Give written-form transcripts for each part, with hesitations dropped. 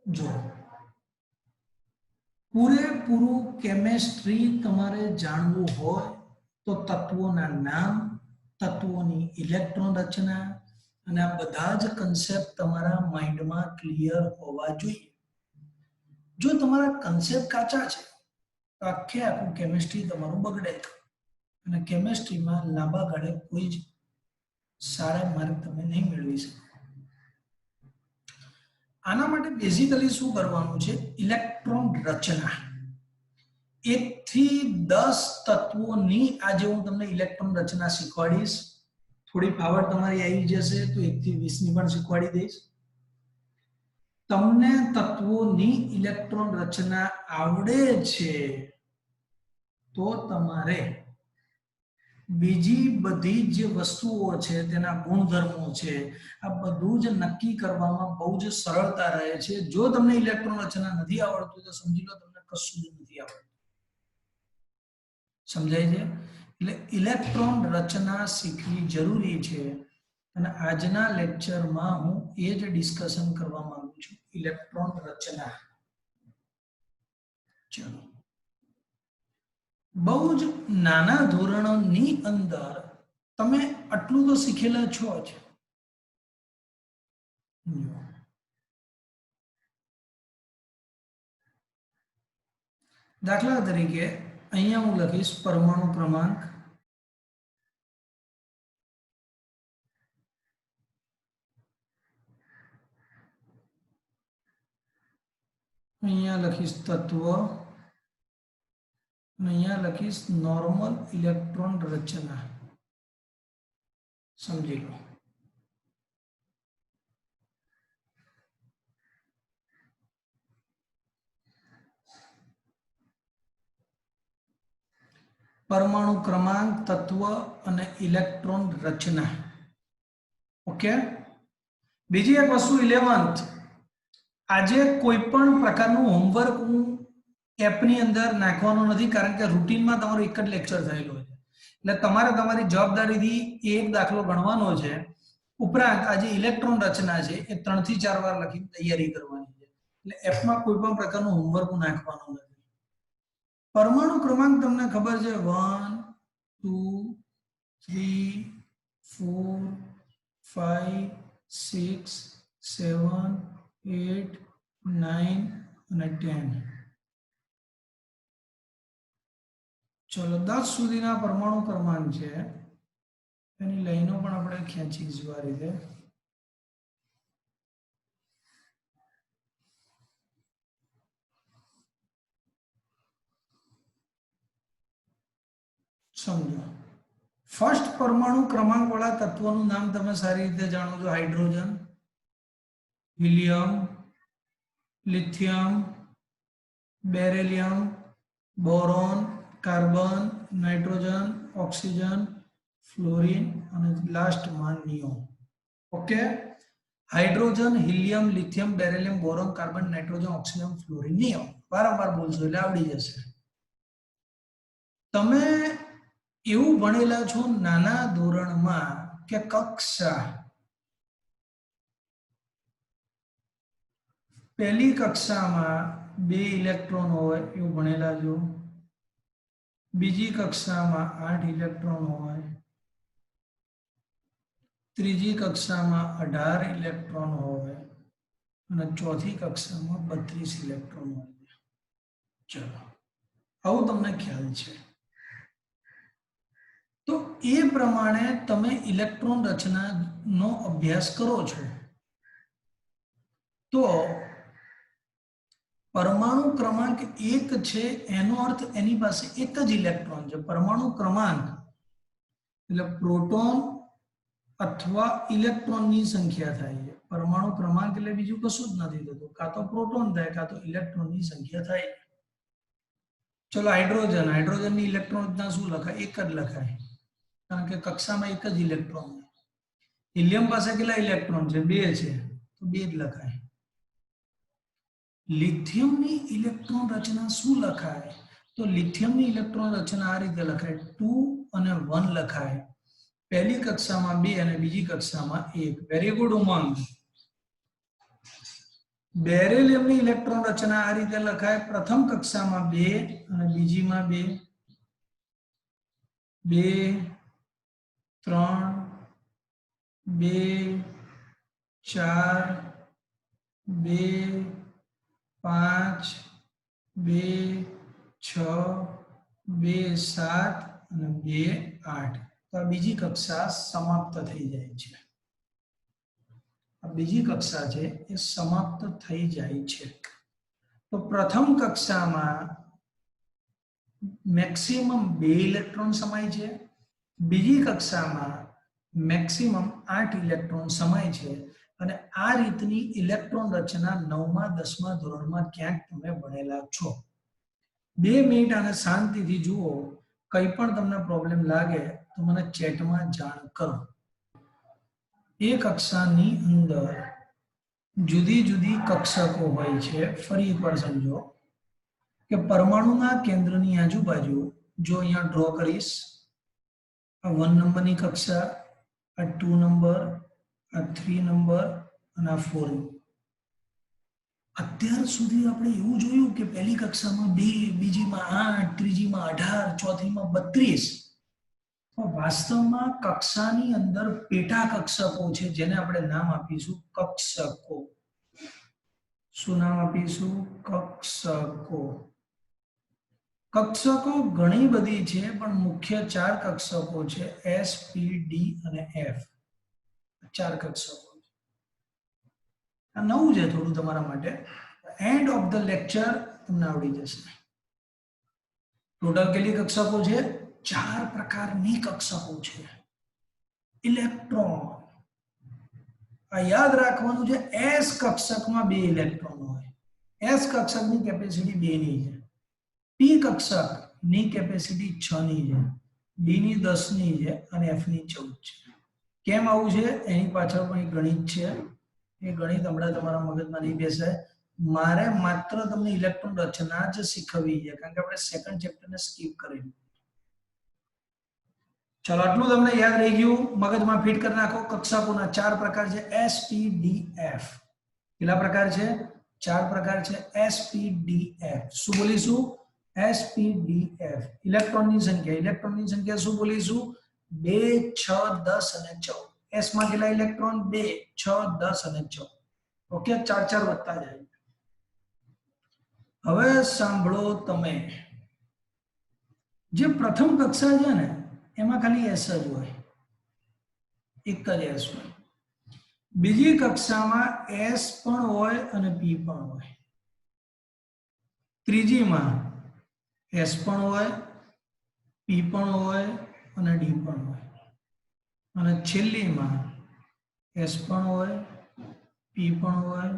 जो પૂરેપૂરું કેમેસ્ટ્રી તમારે જાણવું હોય તો તત્વોના નામ, તત્વોની ઇલેક્ટ્રોન રચના અને આ બધા જ કન્સેપ્ટ તમારા માઇન્ડમાં ક્લિયર હોવા જોઈએ. જો તમારા કન્સેપ્ટ કાચા છે તો આખે આખું કેમેસ્ટ્રી તમારું બગડે અને કેમેસ્ટ્રીમાં લાંબા ગાળે કોઈ જ સારા માર્ક તમે નહીં મેળવી શકો. આના માટે બેઝિકલી શું કરવાનું છે? ઇલેક્ટ્રોન રચના 1 થી 10 તત્વોની આજે હું તમને ઇલેક્ટ્રોન રચના શીખવાડીશ. થોડી પાવર તમારી આવી જશે તો 1 થી 20 ની પણ શીખવાડી દઈશ. તમને તત્વોની ઇલેક્ટ્રોન રચના આવડે છે તો તમારે બીજી બધી જે વસ્તુઓ છે તેના ગુણધર્મો છે આ બધું જ નક્કી કરવામાં બહુ જ સરળતા રહે છે. જો તમને ઇલેક્ટ્રોન રચના નથી આવડતું તો સમજી લો તમને કશું જ નથી આવડતું. સમજાય છે? એટલે ઇલેક્ટ્રોન રચના શીખવી જરૂરી છે અને આજના લેક્ચરમાં હું એ જ ડિસ્કશન કરવા માંગુ છું, ઇલેક્ટ્રોન રચના. ચલો, બહુ જ નાના ધોરણોની અંદર તમે આટલું તો શીખેલા છો જ. દાખલા તરીકે અહીંયા હું લખીશ પરમાણુ ક્રમાંક, અહીંયા લખીશ તત્વ, અહીંયા લખીશ નોર્મલ ઇલેક્ટ્રોન રચના. સમજી લો. પરમાણુ ક્રમાંક, તત્વ અને ઇલેક્ટ્રોન રચના. ઓકે. બીજી એક વસ્તુ 11th, આજે કોઈ પણ પ્રકારનું હોમવર્ક હું એપની અંદર નાખવાનો નથી કારણ કે રૂટીનમાં તમારો એક જ લેક્ચર થયેલો છે. એટલે તમારે તમારી જવાબદારીથી એક દાખલો ગણવાનો છે. ઉપરાંત આજે ઇલેક્ટ્રોન રચના છે એ 3 થી 4 વાર લખીને તૈયારી કરવાની છે. એટલે એપમાં કોઈ પણ પ્રકારનું હોમવર્ક નાખવાનું નથી. પરમાણુ ક્રમાંક તમને ખબર છે 1 2 3 4 5 6 7 8 9 અને 10. ચલો 10 સુધીના પરમાણુ ક્રમાંક છે એની લાઈનો પણ આપણે ખેંચીશું આ રીતે. સમજો, ફર્સ્ટ પરમાણુ ક્રમાંક વાળા તત્વનું નામ તમે સારી રીતે જાણો છો, hydrogen, helium, lithium, beryllium, boron, carbon, nitrogen, oxygen, fluorine અને લાસ્ટમાં neon. Okay. Hydrogen, helium, lithium, beryllium, boron, carbon, nitrogen, oxygen, fluorine, neon. વારંવાર બોલશો એટલે આવડી જશે. તમે એવું ભણેલા છો નાના ધોરણમાં કે કક્ષા પહેલી કક્ષામાં 2 ઇલેક્ટ્રોન હોય એવું ભણેલા છો, બીજી કક્ષામાં 8 ઇલેક્ટ્રોન હોય, ત્રીજી કક્ષામાં 18 ઇલેક્ટ્રોન હોય અને ચોથી કક્ષામાં 32 ઇલેક્ટ્રોન હોય. ચલો, આવું તમને ખ્યાલ છે. તો એ પ્રમાણે તમે ઇલેક્ટ્રોન રચનાનો અભ્યાસ કરો છો. તો પરમાણુ ક્રમાંક 1 છે એનો અર્થ એની પાસે એક જ ઇલેક્ટ્રોન છે. પરમાણુ ક્રમાંક એટલે પ્રોટોન અથવા ઇલેક્ટ્રોનની સંખ્યા થાય છે. પરમાણુ ક્રમાંક એટલે બીજું કશું જ નથી થતું, કાં તો પ્રોટોન થાય કાં તો ઇલેક્ટ્રોનની સંખ્યા થાય. ચલો, હાઇડ્રોજન, હાઇડ્રોજનની ઇલેક્ટ્રોન રચના શું લખાય? એક જ લખાય કારણ કે કક્ષામાં એક જ ઇલેક્ટ્રોન. હિલિયમ પાસે કેટલા ઇલેક્ટ્રોન છે? 2 છે તો 2 જ લખાય. લિથિયમની ઇલેક્ટ્રોન રચના શું લખાય? તો લિથિયમની ઇલેક્ટ્રોન રચના આ રીતે લખાય, 2 અને 1 લખાય. પહેલી કક્ષામાં 2 અને બીજી કક્ષામાં 1. વેરી ગુડ ઉમંગ. બેરિલિયમની ઇલેક્ટ્રોન રચના આ રીતે લખાય, પ્રથમ કક્ષામાં 2 અને બીજીમાં 2, 2 3 2 4 2 5 2 6 2 7 અને 2 8. તો આ બીજી કક્ષા સમાપ્ત થઈ જાય છે. આ બીજી કક્ષા છે એ સમાપ્ત થઈ જાય છે. તો પ્રથમ કક્ષામાં મેક્સિમમ 2 ઇલેક્ટ્રોન સમાય છે, બીજી કક્ષામાં મેક્સિમમ 8 ઇલેક્ટ્રોન સમાય છે. અને આ રીતની ઇલેક્ટ્રોન રચના 9મા 10મા ધોરણમાં ક્યાંક તમે ભણેલા છો. 2 મિનિટ આને શાંતિથી જુઓ, કંઈ પણ તમને પ્રોબ્લેમ લાગે તો મને ચેટમાં જાણ કરો. એ કક્ષાની અંદર જુદી જુદી કક્ષકો હોય છે. ફરી એકવાર સમજો કે પરમાણુના કેન્દ્રની આજુબાજુ જો અહીંયા ડ્રો કરીશ, આ 1 નંબરની કક્ષા, આ 2 નંબર, આ 3 નંબર અને આ 4. અત્યાર સુધી આપણે એવું જોયું કે પહેલી કક્ષામાં 2, બીજીમાં 8, ત્રીજીમાં 18, ચોથીમાં 32. તો વાસ્તવમાં કક્ષાની અંદર પેટા કક્ષકો છે, જેને આપણે નામ આપીશું કક્ષકો. શું નામ આપીશું? કક્ષકો. કક્ષકો ઘણી બધી છે, પણ મુખ્ય 4 કક્ષકો છે, S, P, D અને F. 4 કક્ષકો. આ નવું છે થોડું તમારા માટે. એન્ડ ઓફ ધ લેક્ચર તમને આવડી જશે. ટોટલ કેટલી કક્ષકો છે? 4 પ્રકારની કક્ષકો છે. ઇલેક્ટ્રોન, આ યાદ રાખવાનું છે. S કક્ષકમાં 2 ઇલેક્ટ્રોન હોય. S કક્ષકની કેપેસિટી 2 ની છે. P કક્ષકની કેપેસિટી 6 ની છે, D ની 10 ની છે અને F ની 14 છે. કેમ આવું છે એની પાછળ પણ એક ગણિત છે. એ ગણિત હમણાં તમારા મગજમાં નહીં બેસે. મારે માત્ર તમને ઇલેક્ટ્રોન રચના જ શીખવવી છે, કારણ કે આપણે સેકન્ડ ચેપ્ટરને સ્કીપ કરેલું. ચલો આટલું તમને યાદ રહી ગયું, મગજમાં ફિટ કરી નાખો. કક્ષકોના 4 પ્રકાર છે, S, P, D, F. કેટલા પ્રકાર છે? 4 પ્રકાર છે, S, P, D, F. શું બોલીશું? S, P, D, F. ઇલેક્ટ્રોનની સંખ્યા શું બોલીશું? 2, 6, 10 અને 14. S માં કેટલા ઇલેક્ટ્રોન? 2, 6, 10 અને 14. ઓકે, 4 વધતા જાય. હવે સાંભળો તમે, જે પ્રથમ કક્ષા છે ને એમાં ખાલી S જ હોય, એક જ S હોય. બીજી કક્ષામાં S પણ હોય અને P પણ હોય. ત્રીજીમાં S પણ હોય, P પણ હોય અને D પણ હોય. અને છેલ્લીમાં S પણ હોય, P પણ હોય,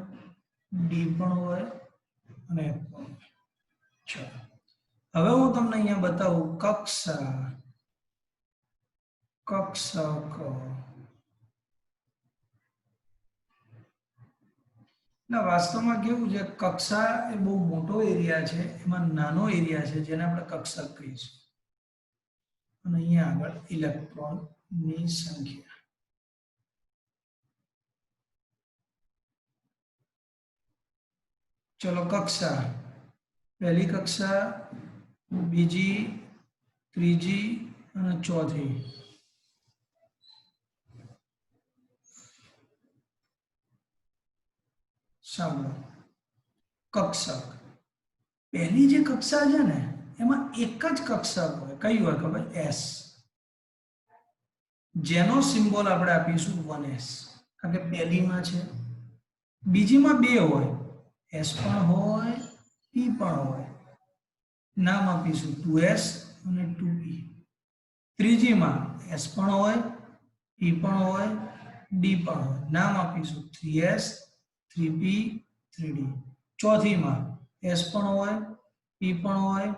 D પણ હોય અને F પણ હોય. ચલો હવે હું તમને અહીંયા બતાવું કક્ષક. ના, વાસ્તવમાં કેવું છે, કક્ષા એ બહુ મોટો એરિયા છે, એમાં નાનો એરિયા છે જેને આપણે કક્ષક કહીશું. અને અહીંયા આગળ ઇલેક્ટ્રોનની સંખ્યા. ચલો કક્ષા, પહેલી કક્ષા, બીજી, ત્રીજી અને ચોથી. સાંભળો, કક્ષક પહેલી જે કક્ષા છે ને એમાં એક જ કક્ષક હોય. કઈ હોય ખબર? S. જેનો સિમ્બોલ આપણે આપીશું 1s, કારણ કે પહેલીમાં છે. બીજીમાં 2 હોય, S પણ હોય, P પણ હોય, નામ આપીશું 2s અને 2p. ત્રીજીમાં S પણ હોય, P પણ હોય, D પણ હોય, નામ આપીશું 3s, 3p, 3d. ચોથીમાં S પણ હોય, P પણ હોય,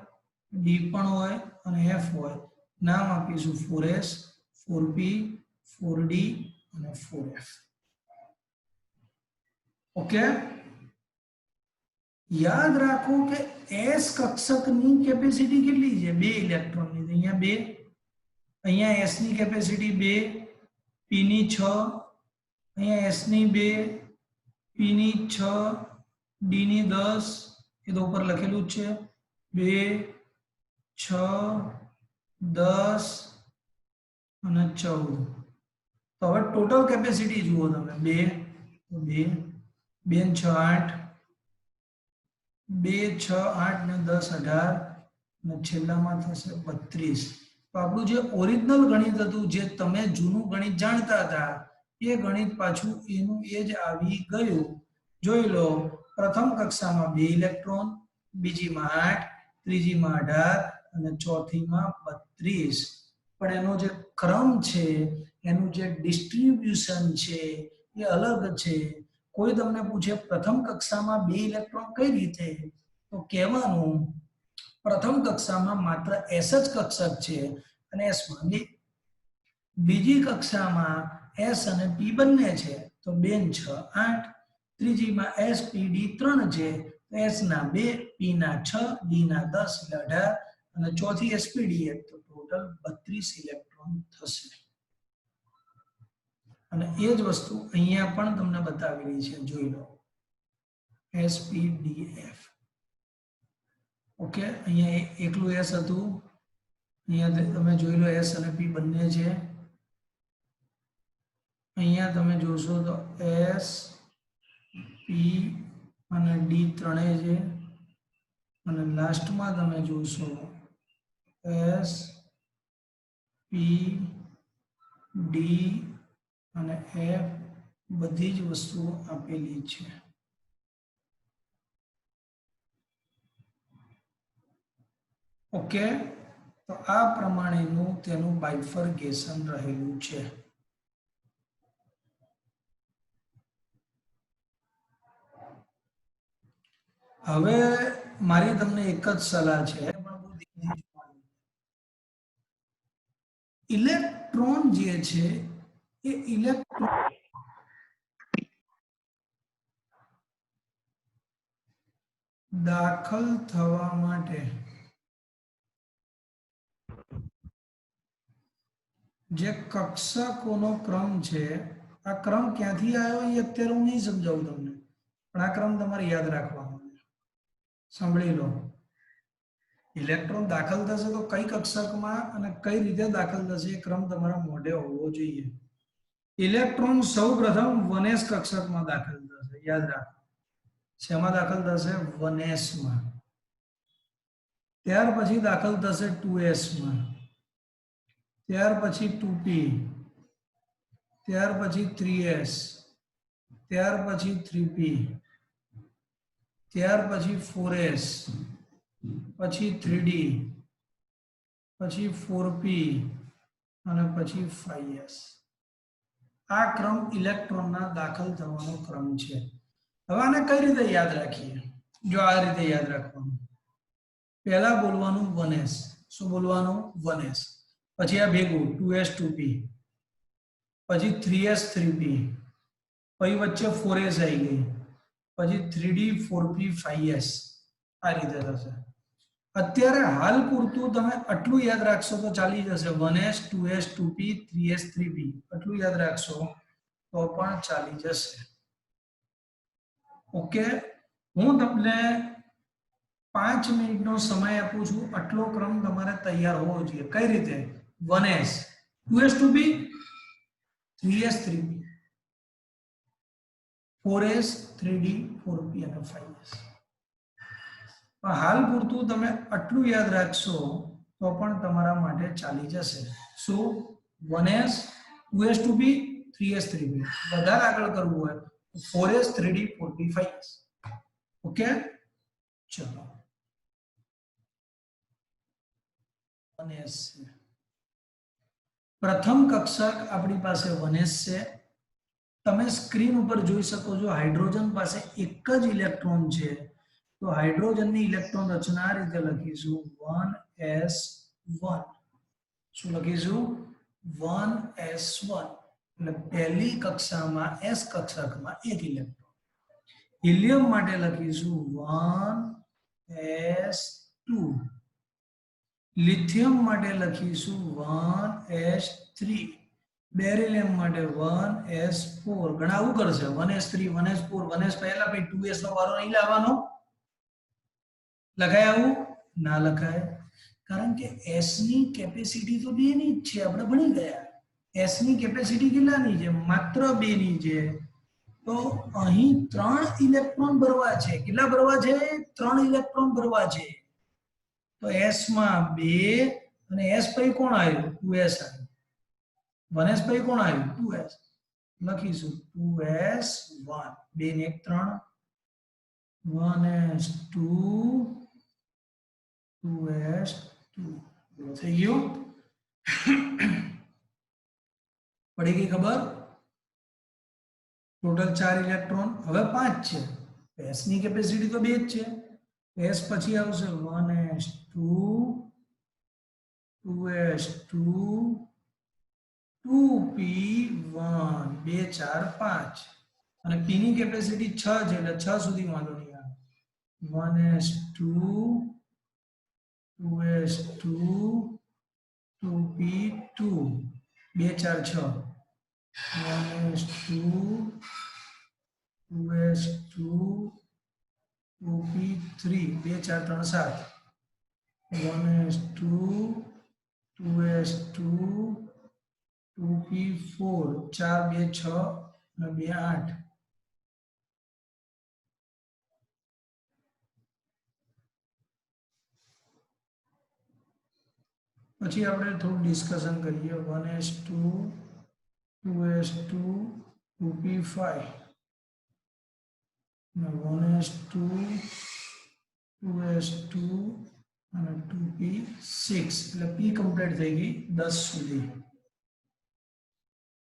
D પણ હોય અને F હોય, નામ આપીશું 4s, 4p, 4d અને 4f. ઓકે, યાદ રાખો કે S કક્ષકની કેપેસિટી કેટલી છે? 2 ઇલેક્ટ્રોનની. અહીંયા 2, અહીંયા S ની કેપેસિટી 2, P ની 6, અહીંયા S ની 2, P ની 6 ડી ની 10 એ તો ઉપર લખેલું જ છે 2 6 10 અને 14 તો હવે ટોટલ કેપેસિટી જુઓ તમે 2 તો 2 2 6 8 2 6 8 ને 10 18 અને છેલ્લામાં થશે 32 તો આપણું જે ઓરિજિનલ ગણિત હતું જે તમે જૂનું ગણિત જાણતા હતા એ ગણિત પાછું એનું એ જ આવી ગયું જોઈ લો પ્રથમ કક્ષામાં 2 ઇલેક્ટ્રોન બીજીમાં 8 ત્રીજીમાં 18 અને ચોથીમાં 32 પણ એનો જે ક્રમ છે એનું જે ડિસ્ટ્રીબ્યુશન છે એ અલગ છે કોઈ તમને પૂછે પ્રથમ કક્ષામાં 2 ઇલેક્ટ્રોન કઈ રીતે તો કહેવાનું પ્રથમ કક્ષામાં માત્ર S જ કક્ષક છે અને S માં બીજી કક્ષામાં S અને P બંને છે તો 2 6 8 ત્રીજીમાં S P D 3 છે S ના 2 P ના 6 D ના 10 એટલે 18 અને ચોથી SPD તો ટોટલ 32 ઇલેક્ટ્રોન થશે અને એ જ વસ્તુ અહીંયા પણ તમને બતાવેલી છે જોઈ લો SPDF ઓકે અહીંયા એકલું S હતું અહીંયા તમે જોઈ લો S અને P બંને છે અહીંયા તમે જોશો તો S P અને D ત્રણેય છે અને લાસ્ટમાં તમે જોશો S P D અને F બધી જ વસ્તુઓ આપેલી છે ઓકે તો આ પ્રમાણેનું તેનું બાયફર્ગેશન રહેલું છે હવે મારી તમને એક જ સલાહ છે ઇલેક્ટ્રોન જે છે એ ઇલેક્ટ્રોન દાખલ થવા માટે જે કક્ષકોનો ક્રમ છે આ ક્રમ ક્યાંથી આવ્યો એ અત્યારે હું નહીં સમજાવું તમને પણ આ ક્રમ તમારે યાદ રાખવાનો છે સાંભળી લો ઇલેક્ટ્રોન દાખલ થશે તો કઈ કક્ષકમાં અને કઈ રીતે દાખલ થશે એ ક્રમ તમારા મોઢે હોવો જોઈએ ઇલેક્ટ્રોન સૌપ્રથમ 1s કક્ષકમાં દાખલ થશે યાદ રાખો શેમાં દાખલ થશે 1s માં ત્યાર પછી દાખલ થશે 2s માં ત્યાર પછી 2p ત્યાર પછી 3s ત્યાર પછી 3p ત્યાર પછી 4s પછી 3d પછી 4p અને પછી 5s આ ક્રમ ઇલેક્ટ્રોનના દાખલ થવાનો ક્રમ છે હવે આને કઈ રીતે યાદ રાખીએ જો આ રીતે યાદ રાખવાનું પહેલા બોલવાનું 1s શું બોલવાનું 1s પછી આ ભેગું 2s 2p પછી 3s 3p પછી વચ્ચે 4s આવી ગઈ પછી 3d 4p 5s આ રીતે થશે અત્યારે હાલ પૂરતું તમે આટલું યાદ રાખશો તો ચાલી જશે 1s 2s 2p 3s 3p આટલું યાદ રાખશો તો પણ ચાલી જશે ઓકે હું તમને 5 મિનિટનો સમય આપું છું આટલો ક્રમ તમારે તૈયાર હોવો જોઈએ કઈ રીતે 1s 2s 2p 3s 3p 4s 3d 4p અને 5s હાલ પૂરતું તમે આટલું યાદ રાખશો તો પણ તમારા માટે ચાલી જશે શું 1s 2s 2p 3s 3p વધારે આગળ કરવું હોય 4s 3d 4p 5s okay ચલો 1s પ્રથમ કક્ષક આપણી પાસે 1s છે તમે સ્ક્રીન ઉપર જોઈ શકો છો હાઇડ્રોજન પાસે એક જ ઇલેક્ટ્રોન છે તો હાઇડ્રોજનની ઇલેક્ટ્રોન રચના આ રીતે લખીશું 1s1 શું લખીશું 1s1 એટલે પહેલી કક્ષામાં s કક્ષકમાં એક ઇલેક્ટ્રોન હિલિયમ માટે લખીશું 1s2 લિથિયમ માટે લખીશું 1s3 બેરિલિયમ માટે 1s4 ઘણા આવું કરશે 1s3 1s4 1s પહેલા પછી 2s નો વારો નહીં લાવવાનો લખાય આવું ના લખાય કારણ કે s ની કેપેસિટી તો 2 ની જ છે આપણે ભણી ગયા s ની કેપેસિટી કેટલાની છે માત્ર 2 ની છે તો અહીં 3 ઇલેક્ટ્રોન ભરવા છે કેટલા ભરવા છે 3 ઇલેક્ટ્રોન ભરવા છે તો s માં 2 અને s પછી કોણ આવ્યું 2s આવ્યું 1s પછી કોણ આવ્યું 2s લખીશું 2s1 2 ને 1 3 1s2 2s2 થઈ ગયું પડી ગઈ ખબર ટોટલ 4 ઇલેક્ટ્રોન હવે 5 છે s ની કેપેસિટી તો 2 જ છે s પછી આવશે 1s2 2s2 2p1 2 4 5 અને p ની કેપેસિટી 6 છે એટલે 6 સુધી વાંધો નહીં આવે 1s2 2s2 2p2 2 4 6 1s2 2s2 2p3 2 4 3 7 1s2 2s2 2p4 4 2 6 અને 2 8 પછી આપણે થોડું ડિસ્કશન કરીએ 1s2 2s2 2p5 અને 1s2 2s2 અને 2p6 એટલે p કમ્પ્લીટ થઈ ગઈ 10 સુધી